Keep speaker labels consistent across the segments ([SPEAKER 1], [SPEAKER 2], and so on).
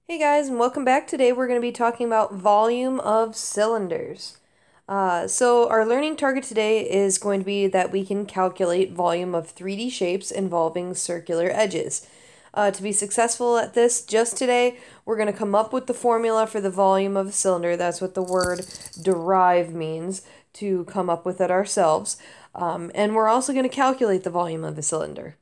[SPEAKER 1] Hey guys, and welcome back. Today we're going to be talking about volume of cylinders. So our learning target today is going to be that we can calculate volume of 3D shapes involving circular edges. To be successful at this just today, we're going to come up with the formula for the volume of a cylinder. That's what the word derive means, to come up with it ourselves. And we're also going to calculate the volume of a cylinder.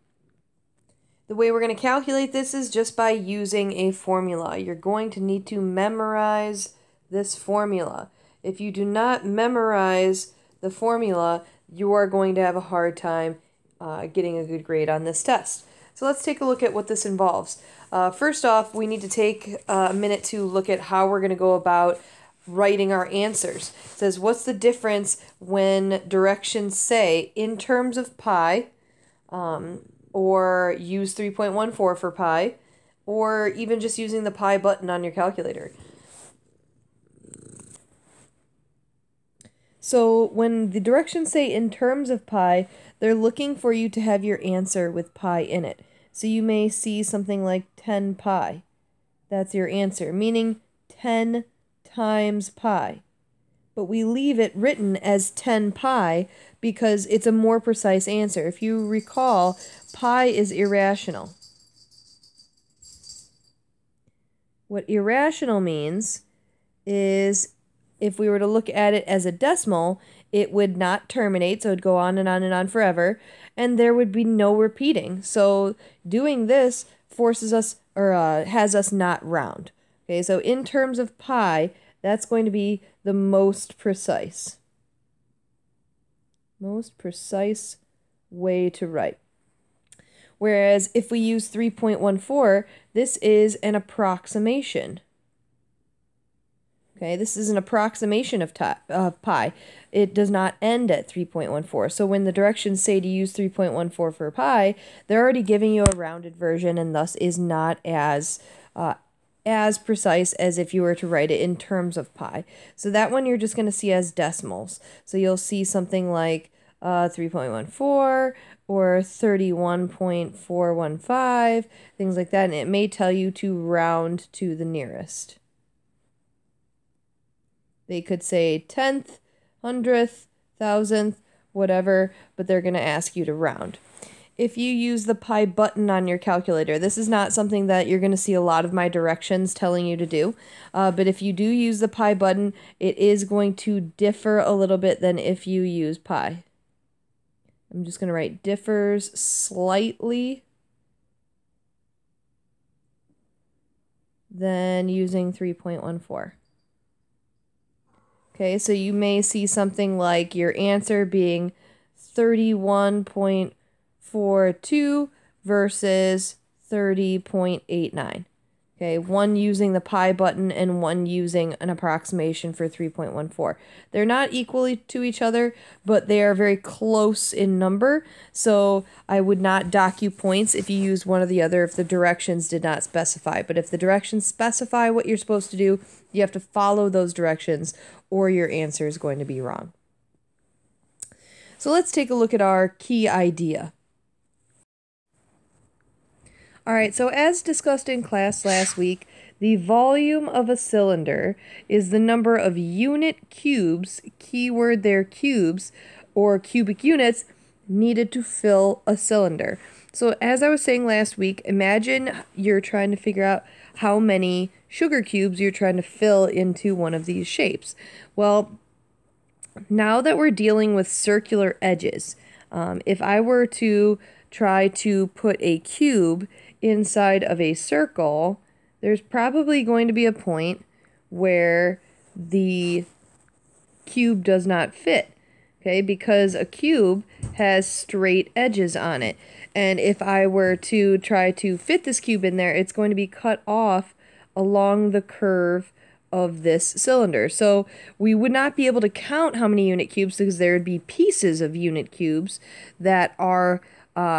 [SPEAKER 1] The way we're going to calculate this is just by using a formula. You're going to need to memorize this formula. If you do not memorize the formula, you are going to have a hard time getting a good grade on this test. So let's take a look at what this involves. First off, we need to take a minute to look at how we're going to go about writing our answers. It says, what's the difference when directions say in terms of pi, or use 3.14 for pi, or even just using the pi button on your calculator. So when the directions say in terms of pi, they're looking for you to have your answer with pi in it. So you may see something like 10 pi. That's your answer, meaning 10 times pi. But we leave it written as 10 pi because it's a more precise answer. If you recall, pi is irrational. What irrational means is if we were to look at it as a decimal, it would not terminate, so it would go on and on and on forever, and there would be no repeating. So doing this forces us, or has us not round. Okay, so in terms of pi, that's going to be the most precise. Most precise way to write. Whereas if we use 3.14, this is an approximation. Okay, this is an approximation of pi. It does not end at 3.14. So when the directions say to use 3.14 for pi, they're already giving you a rounded version and thus is not as precise as if you were to write it in terms of pi. So that one you're just going to see as decimals. So you'll see something like 3.14 or 31.415, things like that, and it may tell you to round to the nearest. They could say 10th, 100th, 1000th, whatever, but they're going to ask you to round. If you use the pi button on your calculator, this is not something that you're going to see a lot of my directions telling you to do, but if you do use the pi button, it is going to differ a little bit than if you use pi. I'm just going to write differs slightly than using 3.14. Okay, so you may see something like your answer being 31.42 versus 30.89. Okay, one using the pi button and one using an approximation for 3.14. They're not equally to each other, but they are very close in number, so I would not dock you points if you use one or the other if the directions did not specify. But if the directions specify what you're supposed to do, you have to follow those directions or your answer is going to be wrong. So let's take a look at our key idea. All right, so as discussed in class last week, the volume of a cylinder is the number of unit cubes, keyword there cubes, or cubic units, needed to fill a cylinder. So as I was saying last week, imagine you're trying to figure out how many sugar cubes you're trying to fill into one of these shapes. Well, now that we're dealing with circular edges, if I were to try to put a cube inside of a circle, there's probably going to be a point where the cube does not fit, okay, because a cube has straight edges on it. And if I were to try to fit this cube in there, it's going to be cut off along the curve of this cylinder. So we would not be able to count how many unit cubes because there would be pieces of unit cubes that are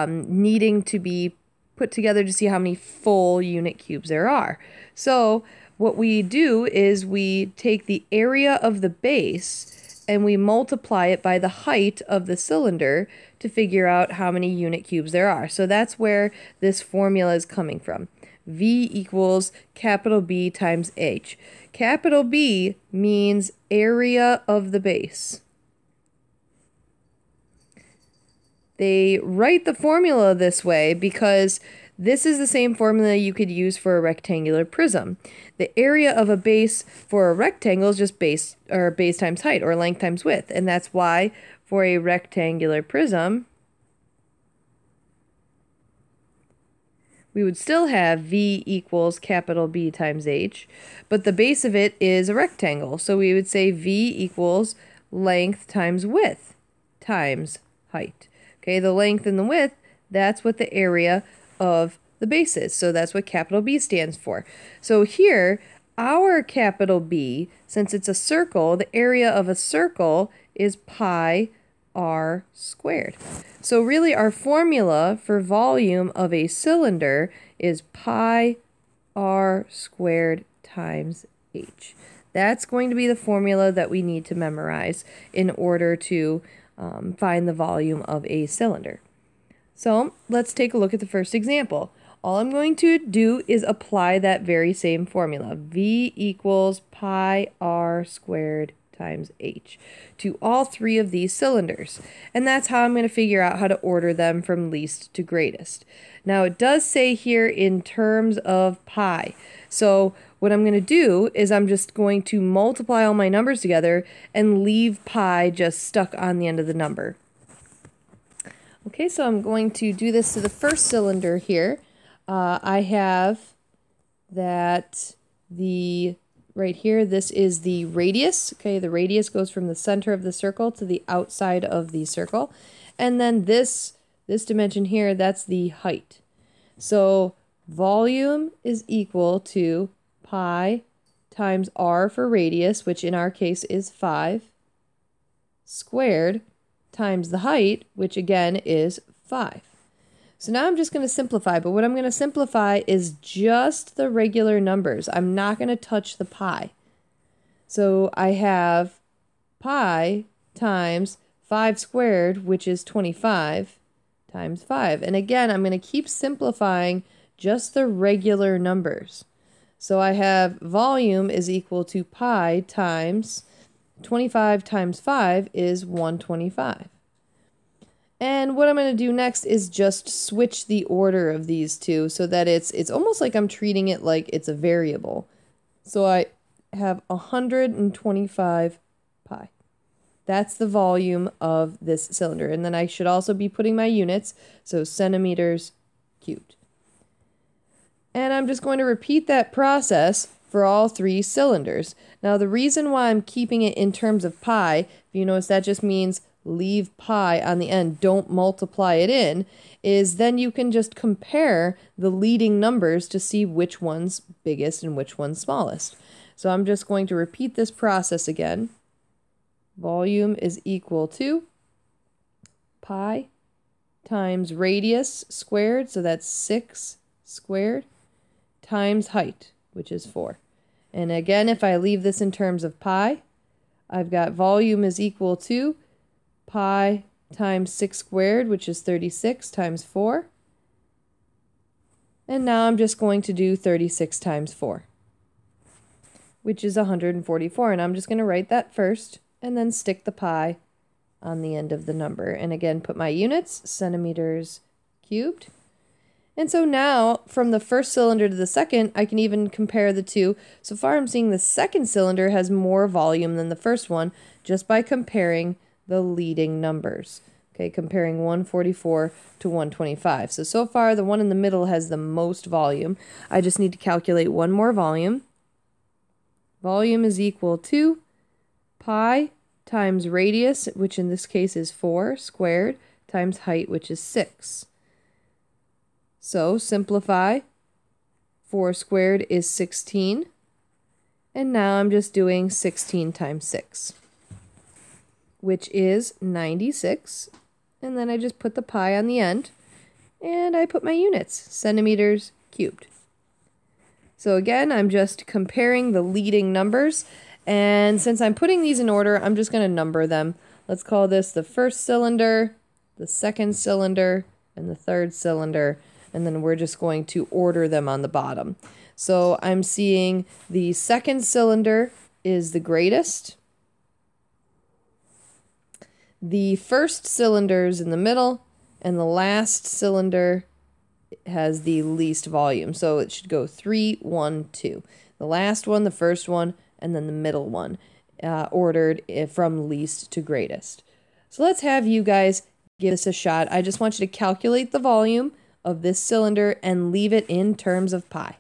[SPEAKER 1] needing to be put together to see how many full unit cubes there are. So what we do is we take the area of the base and we multiply it by the height of the cylinder to figure out how many unit cubes there are. So that's where this formula is coming from. V equals capital B times H. Capital B means area of the base. They write the formula this way because this is the same formula you could use for a rectangular prism. The area of a base for a rectangle is just base times height, or length times width. And that's why for a rectangular prism, we would still have V equals capital B times H, but the base of it is a rectangle. So we would say V equals length times width times height. Okay, the length and the width, that's what the area of the base is. So that's what capital B stands for. So here, our capital B, since it's a circle, the area of a circle is pi r squared. So really our formula for volume of a cylinder is pi r squared times h. That's going to be the formula that we need to memorize in order to find the volume of a cylinder. So let's take a look at the first example. All I'm going to do is apply that very same formula, V equals pi r squared times h, to all three of these cylinders. And that's how I'm going to figure out how to order them from least to greatest. Now it does say here in terms of pi. So what I'm going to do is I'm just going to multiply all my numbers together and leave pi just stuck on the end of the number. Okay, so I'm going to do this to the first cylinder here. I have that right here, this is the radius. Okay, the radius goes from the center of the circle to the outside of the circle. And then this dimension here, that's the height. So volume is equal to pi times r for radius, which in our case is 5, squared, times the height, which again is 5. So now I'm just going to simplify, but what I'm going to simplify is just the regular numbers. I'm not going to touch the pi. So I have pi times 5 squared, which is 25, times 5. And again, I'm going to keep simplifying just the regular numbers. So I have volume is equal to pi times 25 times 5 is 125. And what I'm going to do next is just switch the order of these two so that it's almost like I'm treating it like it's a variable. So I have 125 pi. That's the volume of this cylinder. And then I should also be putting my units, so centimeters cubed. And I'm just going to repeat that process for all three cylinders. Now the reason why I'm keeping it in terms of pi, if you notice that just means leave pi on the end, don't multiply it in, is then you can just compare the leading numbers to see which one's biggest and which one's smallest. So I'm just going to repeat this process again. Volume is equal to pi times radius squared, so that's 6 squared, times height, which is 4. And again, if I leave this in terms of pi, I've got volume is equal to pi times 6 squared, which is 36, times 4. And now I'm just going to do 36 times 4, which is 144. And I'm just going to write that first and then stick the pi on the end of the number. And again, put my units, centimeters cubed. And so now, from the first cylinder to the second, I can even compare the two. So far, I'm seeing the second cylinder has more volume than the first one just by comparing the leading numbers. Okay, comparing 144 to 125. So far, the one in the middle has the most volume. I just need to calculate one more volume. Volume is equal to pi times radius, which in this case is 4, squared, times height, which is 6. So simplify. 4 squared is 16. And now I'm just doing 16 times 6, which is 96. And then I just put the pi on the end, and I put my units, centimeters cubed. So again, I'm just comparing the leading numbers, and since I'm putting these in order, I'm just going to number them. Let's call this the first cylinder, the second cylinder, and the third cylinder. and then we're just going to order them on the bottom. So I'm seeing the second cylinder is the greatest. The first cylinder is in the middle, and the last cylinder has the least volume. So it should go 3, 1, 2. The last one, the first one, and then the middle one, ordered from least to greatest. So let's have you guys give this a shot. I just want you to calculate the volume of this cylinder and leave it in terms of pi.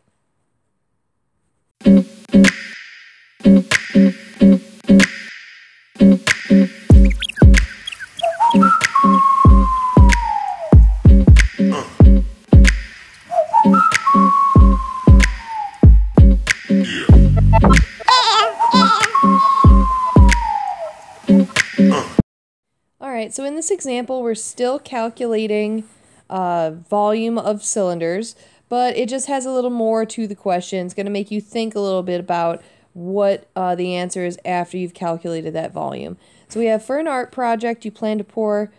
[SPEAKER 1] Alright, so in this example, we're still calculating volume of cylinders, but it just has a little more to the question. It's going to make you think a little bit about what the answer is after you've calculated that volume. So we have, for an art project, you plan to pour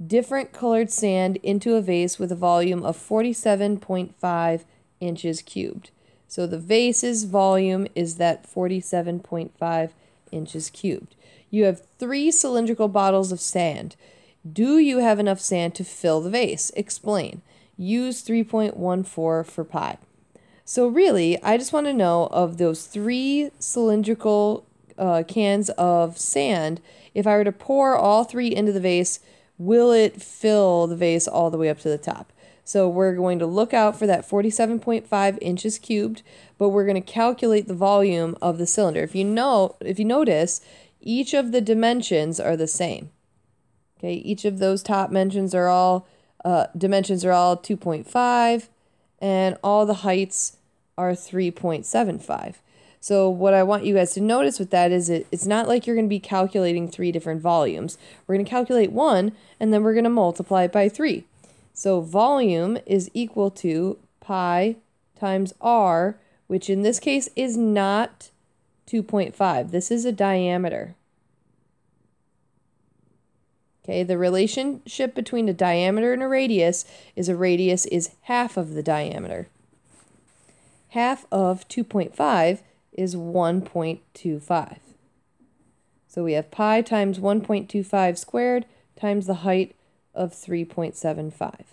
[SPEAKER 1] different colored sand into a vase with a volume of 47.5 inches cubed. So the vase's volume is that 47.5 inches cubed. You have 3 cylindrical bottles of sand. Do you have enough sand to fill the vase? Explain. Use 3.14 for pi. So really, I just want to know, of those 3 cylindrical cans of sand, if I were to pour all 3 into the vase, will it fill the vase all the way up to the top? So we're going to look out for that 47.5 inches cubed, but we're going to calculate the volume of the cylinder. If you notice, each of the dimensions are the same. Okay, each of those top dimensions are all 2.5, and all the heights are 3.75. So what I want you guys to notice with that is it's not like you're going to be calculating 3 different volumes. We're going to calculate one, and then we're going to multiply it by 3. So volume is equal to pi times r, which in this case is not 2.5. This is a diameter. Okay, the relationship between a diameter and a radius is half of the diameter. Half of 2.5 is 1.25. So we have pi times 1.25 squared times the height of 3.75.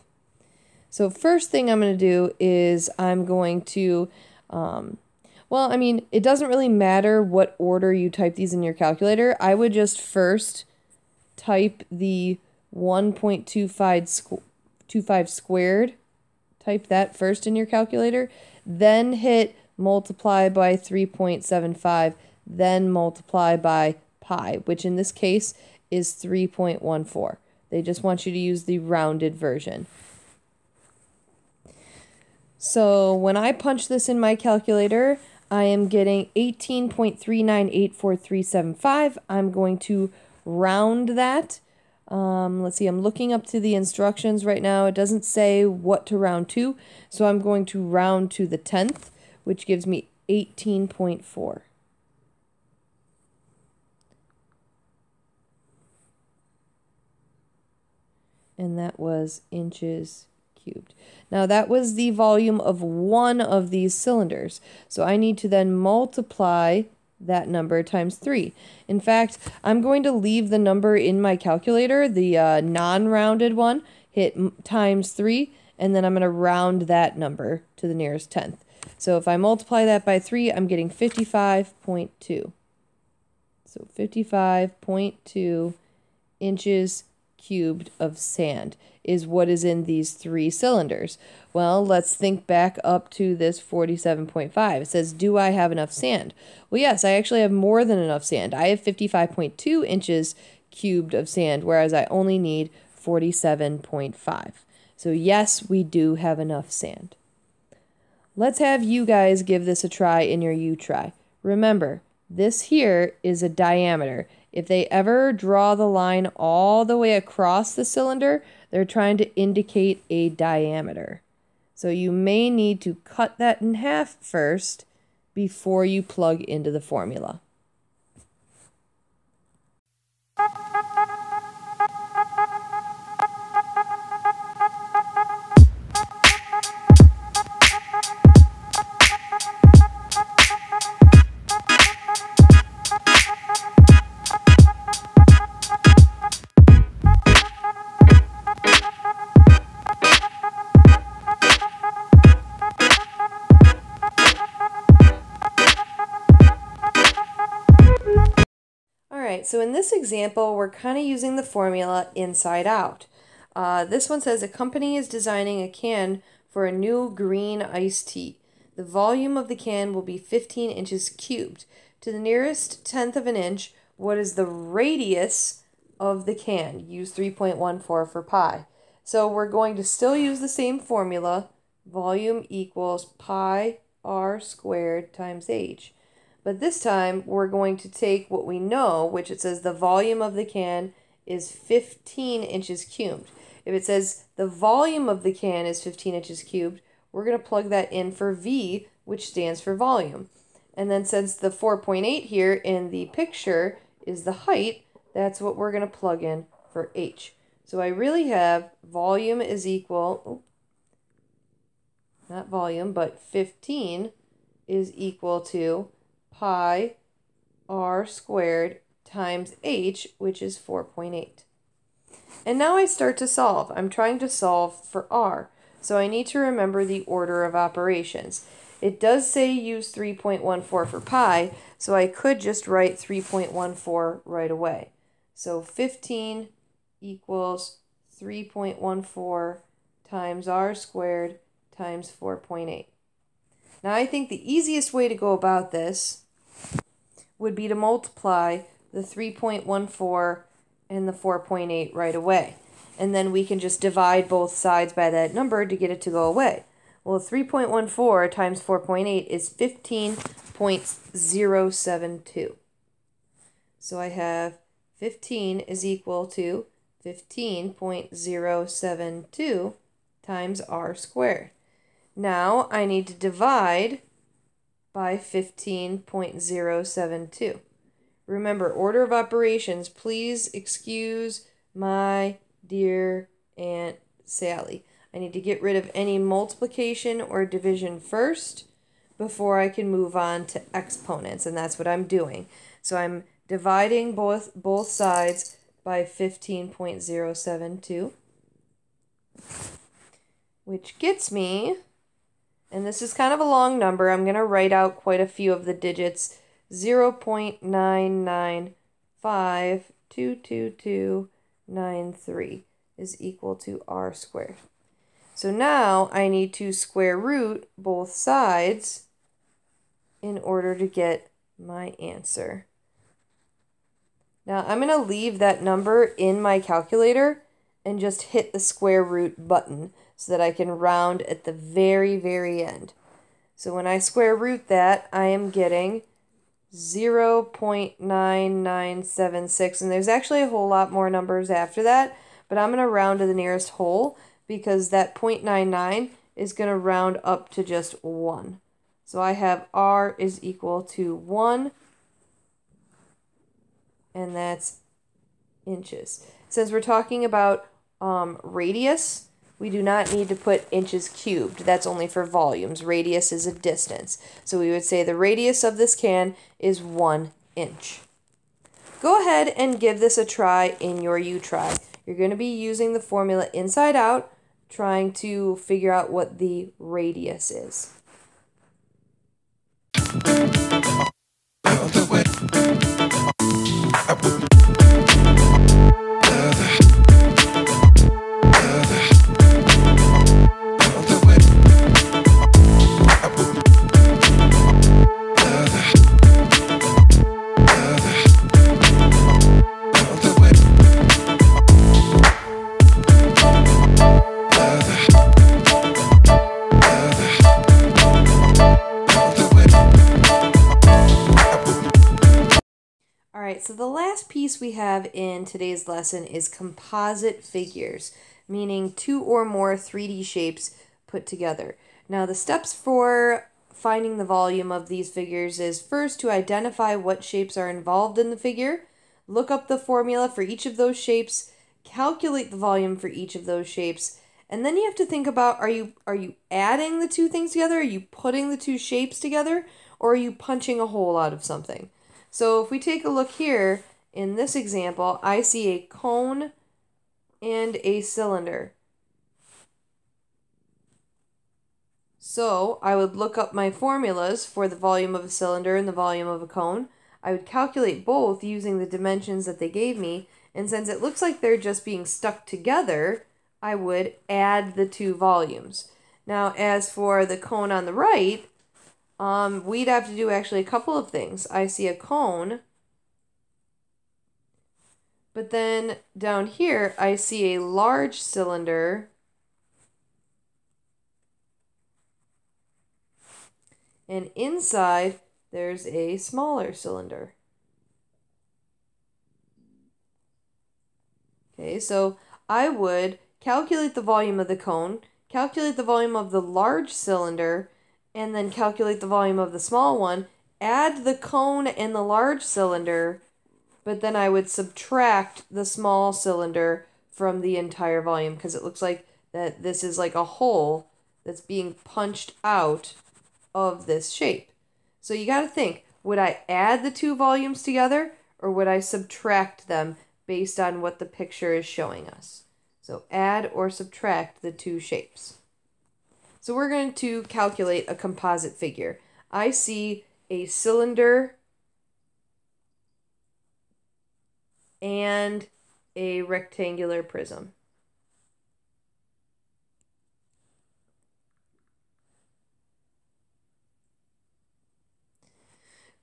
[SPEAKER 1] So first thing I'm going to do is I'm going to, it doesn't really matter what order you type these in your calculator. I would just first type the 1.25 squared. Type that first in your calculator. Then hit multiply by 3.75. Then multiply by pi, which in this case is 3.14. They just want you to use the rounded version. So when I punch this in my calculator, I am getting 18.3984375. I'm going to round that. Let's see, I'm looking up to the instructions right now. It doesn't say what to round to, so I'm going to round to the 10th, which gives me 18.4. And that was inches cubed. Now that was the volume of one of these cylinders. So I need to then multiply that number times 3. In fact, I'm going to leave the number in my calculator, the non-rounded one, hit times 3, and then I'm going to round that number to the nearest 10th. So if I multiply that by 3, I'm getting 55.2. So 55.2 inches cubed of sand is what is in these 3 cylinders. Well, let's think back up to this 47.5. It says, do I have enough sand? Well, yes, I actually have more than enough sand. I have 55.2 inches cubed of sand, whereas I only need 47.5. So yes, we do have enough sand. Let's have you guys give this a try in your U-Try. Remember, this here is a diameter. If they ever draw the line all the way across the cylinder, they're trying to indicate a diameter. So you may need to cut that in half first before you plug into the formula. right, so in this example, we're kind of using the formula inside out. This one says a company is designing a can for a new green iced tea. The volume of the can will be 15 inches cubed. To the nearest tenth of an inch, what is the radius of the can? Use 3.14 for pi. So we're going to still use the same formula. Volume equals pi r squared times h. But this time, we're going to take what we know, which it says the volume of the can is 15 inches cubed. If it says the volume of the can is 15 inches cubed, we're going to plug that in for V, which stands for volume. And then since the 4.8 here in the picture is the height, that's what we're going to plug in for H. So I really have volume is equal, not volume, but 15 is equal to pi r squared times h, which is 4.8. And now I start to solve. I'm trying to solve for r, so I need to remember the order of operations. It does say use 3.14 for pi, so I could just write 3.14 right away. So 15 equals 3.14 times r squared times 4.8. Now I think the easiest way to go about this would be to multiply the 3.14 and the 4.8 right away. And then we can just divide both sides by that number to get it to go away. Well, 3.14 times 4.8 is 15.072. So I have 15 is equal to 15.072 times r squared. Now I need to divide by 15.072. Remember, order of operations, please excuse my dear Aunt Sally. I need to get rid of any multiplication or division first before I can move on to exponents, and that's what I'm doing. So I'm dividing both sides by 15.072, which gets me, and this is kind of a long number, I'm going to write out quite a few of the digits, 0.9952223 is equal to r squared. So now I need to square root both sides in order to get my answer. Now I'm going to leave that number in my calculator and just hit the square root button so that I can round at the very, very end. So when I square root that, I am getting 0.9976, and there's actually a whole lot more numbers after that, but I'm going to round to the nearest whole because that 0.99 is going to round up to just 1. So I have r is equal to 1, and that's inches. Since we're talking about radius, we do not need to put inches cubed. That's only for volumes. Radius is a distance. So we would say the radius of this can is 1 inch. Go ahead and give this a try in your U-Try. You're going to be using the formula inside out, trying to figure out what the radius is. So the last piece we have in today's lesson is composite figures, meaning 2 or more 3D shapes put together. Now the steps for finding the volume of these figures is first to identify what shapes are involved in the figure, look up the formula for each of those shapes, calculate the volume for each of those shapes, and then you have to think about, are you adding the two things together, are you putting the two shapes together, or are you punching a hole out of something? So if we take a look here, in this example, I see a cone and a cylinder. So I would look up my formulas for the volume of a cylinder and the volume of a cone. I would calculate both using the dimensions that they gave me, and since it looks like they're just being stuck together, I would add the two volumes. Now, as for the cone on the right, we'd have to do actually a couple of things. I see a cone, but then down here, I see a large cylinder and inside there's a smaller cylinder. Okay, so I would calculate the volume of the cone, calculate the volume of the large cylinder, and then calculate the volume of the small one, add the cone and the large cylinder, but then I would subtract the small cylinder from the entire volume because it looks like that this is like a hole that's being punched out of this shape. So you got to think, would I add the two volumes together or would I subtract them based on what the picture is showing us? So add or subtract the two shapes. So we're going to calculate a composite figure. I see a cylinder and a rectangular prism.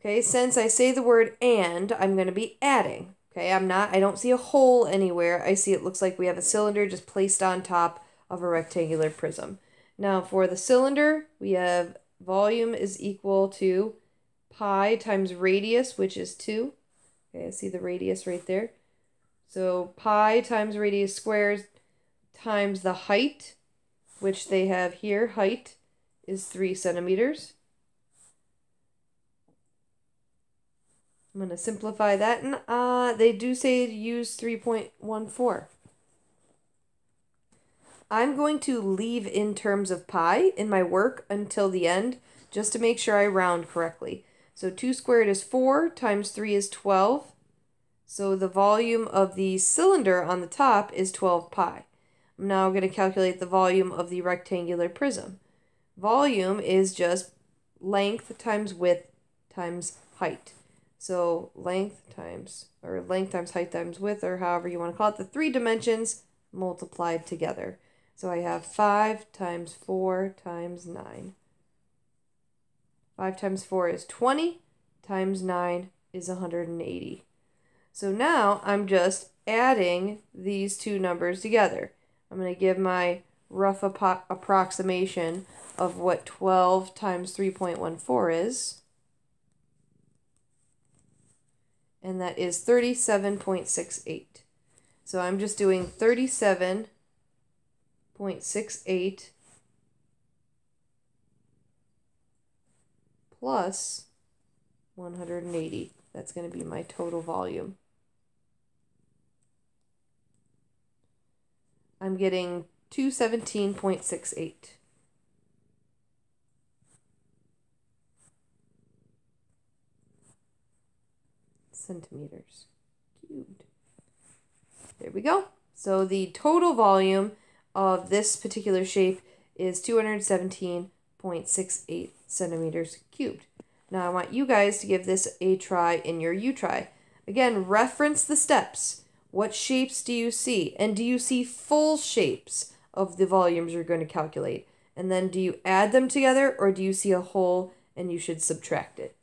[SPEAKER 1] Okay, since I say the word and, I'm going to be adding. Okay, I don't see a hole anywhere. I see it looks like we have a cylinder just placed on top of a rectangular prism. Now for the cylinder, we have volume is equal to pi times radius, which is 2. Okay, I see the radius right there. So pi times radius squared times the height, which they have here. Height is 3 centimeters. I'm going to simplify that, and they do say to use 3.14. I'm going to leave in terms of pi in my work until the end, just to make sure I round correctly. So 2 squared is 4, times 3 is 12. So the volume of the cylinder on the top is 12 pi. I'm now going to calculate the volume of the rectangular prism. Volume is just length times width times height. So length times height times width, or however you want to call it, the 3 dimensions multiplied together. So I have 5 times 4 times 9. 5 times 4 is 20, times 9 is 180. So now I'm just adding these two numbers together. I'm going to give my rough approximation of what 12 times 3.14 is. And that is 37.68. So I'm just doing 37.68 plus 180. That's going to be my total volume. I'm getting 217.68. Centimeters cubed. There we go. So the total volume of this particular shape is 217.68 centimeters cubed. Now I want you guys to give this a try in your U-Try. Again, reference the steps. What shapes do you see? And do you see full shapes of the volumes you're going to calculate? And then do you add them together, or do you see a hole and you should subtract it?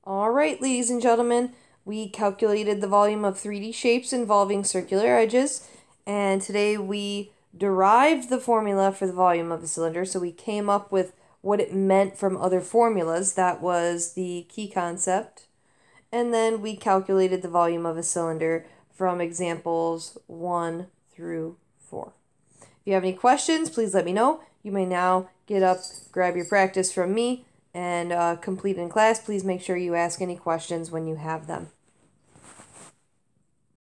[SPEAKER 1] Alright, ladies and gentlemen, we calculated the volume of 3D shapes involving circular edges, and today we derived the formula for the volume of a cylinder, so we came up with what it meant from other formulas. That was the key concept. And then we calculated the volume of a cylinder from examples 1 through 4. If you have any questions, please let me know. You may now get up, grab your practice from me, and complete in class. Please make sure you ask any questions when you have them.